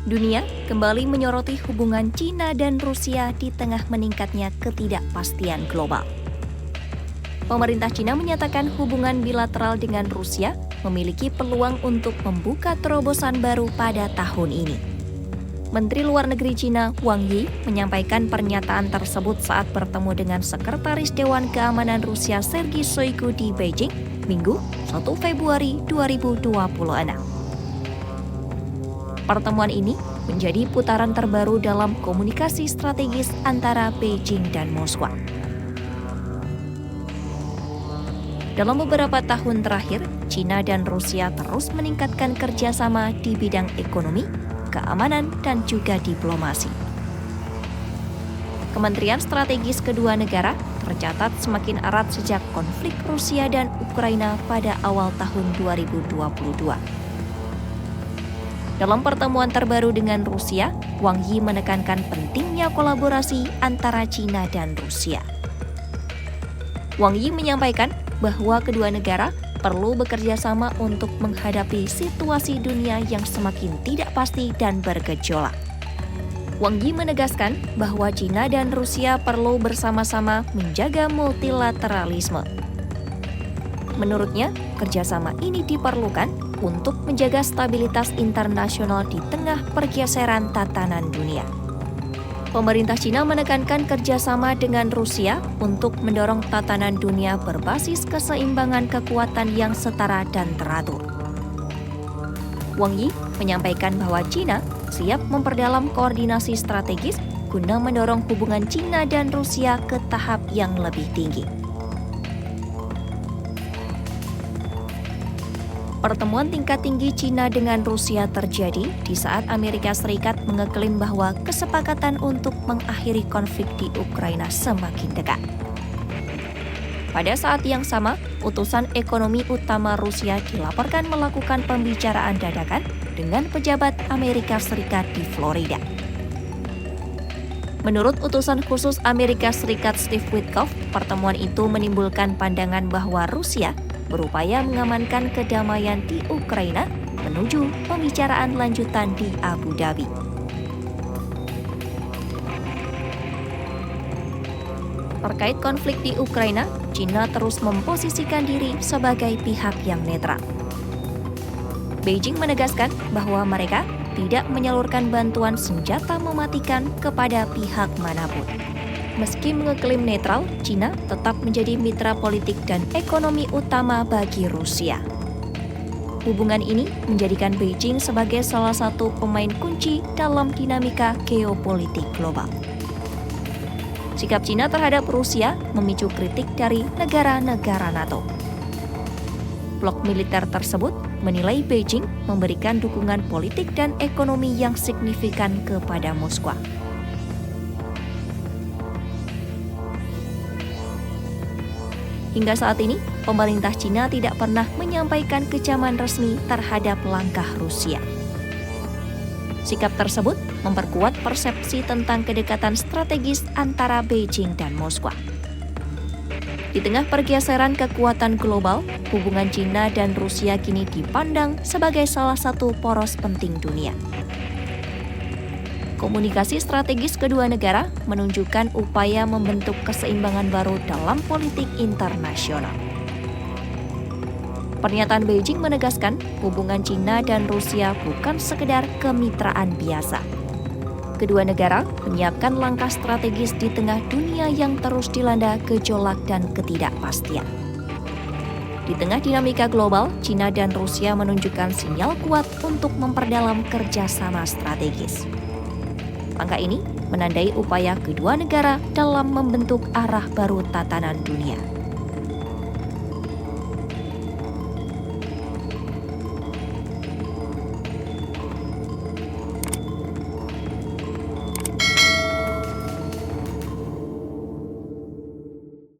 Dunia kembali menyoroti hubungan Cina dan Rusia di tengah meningkatnya ketidakpastian global. Pemerintah Cina menyatakan hubungan bilateral dengan Rusia memiliki peluang untuk membuka terobosan baru pada tahun ini. Menteri Luar Negeri Cina Wang Yi menyampaikan pernyataan tersebut saat bertemu dengan Sekretaris Dewan Keamanan Rusia Sergei Shoigu di Beijing, Minggu 1 Februari 2026. Pertemuan ini menjadi putaran terbaru dalam komunikasi strategis antara Beijing dan Moskwa. Dalam beberapa tahun terakhir, Cina dan Rusia terus meningkatkan kerjasama di bidang ekonomi, keamanan, dan juga diplomasi. Kementerian strategis kedua negara tercatat semakin erat sejak konflik Rusia dan Ukraina pada awal tahun 2022. Dalam pertemuan terbaru dengan Rusia, Wang Yi menekankan pentingnya kolaborasi antara Cina dan Rusia. Wang Yi menyampaikan bahwa kedua negara perlu bekerja sama untuk menghadapi situasi dunia yang semakin tidak pasti dan bergejolak. Wang Yi menegaskan bahwa Cina dan Rusia perlu bersama-sama menjaga multilateralisme. Menurutnya, kerjasama ini diperlukan untuk menjaga stabilitas internasional di tengah pergeseran tatanan dunia. Pemerintah Cina menekankan kerjasama dengan Rusia untuk mendorong tatanan dunia berbasis keseimbangan kekuatan yang setara dan teratur. Wang Yi menyampaikan bahwa Cina siap memperdalam koordinasi strategis guna mendorong hubungan Cina dan Rusia ke tahap yang lebih tinggi. Pertemuan tingkat tinggi Cina dengan Rusia terjadi di saat Amerika Serikat mengeklaim bahwa kesepakatan untuk mengakhiri konflik di Ukraina semakin dekat. Pada saat yang sama, utusan ekonomi utama Rusia dilaporkan melakukan pembicaraan dadakan dengan pejabat Amerika Serikat di Florida. Menurut utusan khusus Amerika Serikat Steve Witkoff, pertemuan itu menimbulkan pandangan bahwa Rusia berupaya mengamankan kedamaian di Ukraina menuju pembicaraan lanjutan di Abu Dhabi. Terkait konflik di Ukraina, Cina terus memposisikan diri sebagai pihak yang netral. Beijing menegaskan bahwa mereka tidak menyalurkan bantuan senjata mematikan kepada pihak manapun. Meski mengeklaim netral, Cina tetap menjadi mitra politik dan ekonomi utama bagi Rusia. Hubungan ini menjadikan Beijing sebagai salah satu pemain kunci dalam dinamika geopolitik global. Sikap Cina terhadap Rusia memicu kritik dari negara-negara NATO. Blok militer tersebut menilai Beijing memberikan dukungan politik dan ekonomi yang signifikan kepada Moskwa. Hingga saat ini, pemerintah Cina tidak pernah menyampaikan kecaman resmi terhadap langkah Rusia. Sikap tersebut memperkuat persepsi tentang kedekatan strategis antara Beijing dan Moskwa. Di tengah pergeseran kekuatan global, hubungan Cina dan Rusia kini dipandang sebagai salah satu poros penting dunia. Komunikasi strategis kedua negara menunjukkan upaya membentuk keseimbangan baru dalam politik internasional. Pernyataan Beijing menegaskan hubungan Cina dan Rusia bukan sekedar kemitraan biasa. Kedua negara menyiapkan langkah strategis di tengah dunia yang terus dilanda gejolak dan ketidakpastian. Di tengah dinamika global, Cina dan Rusia menunjukkan sinyal kuat untuk memperdalam kerjasama strategis. Langkah ini menandai upaya kedua negara dalam membentuk arah baru tatanan dunia.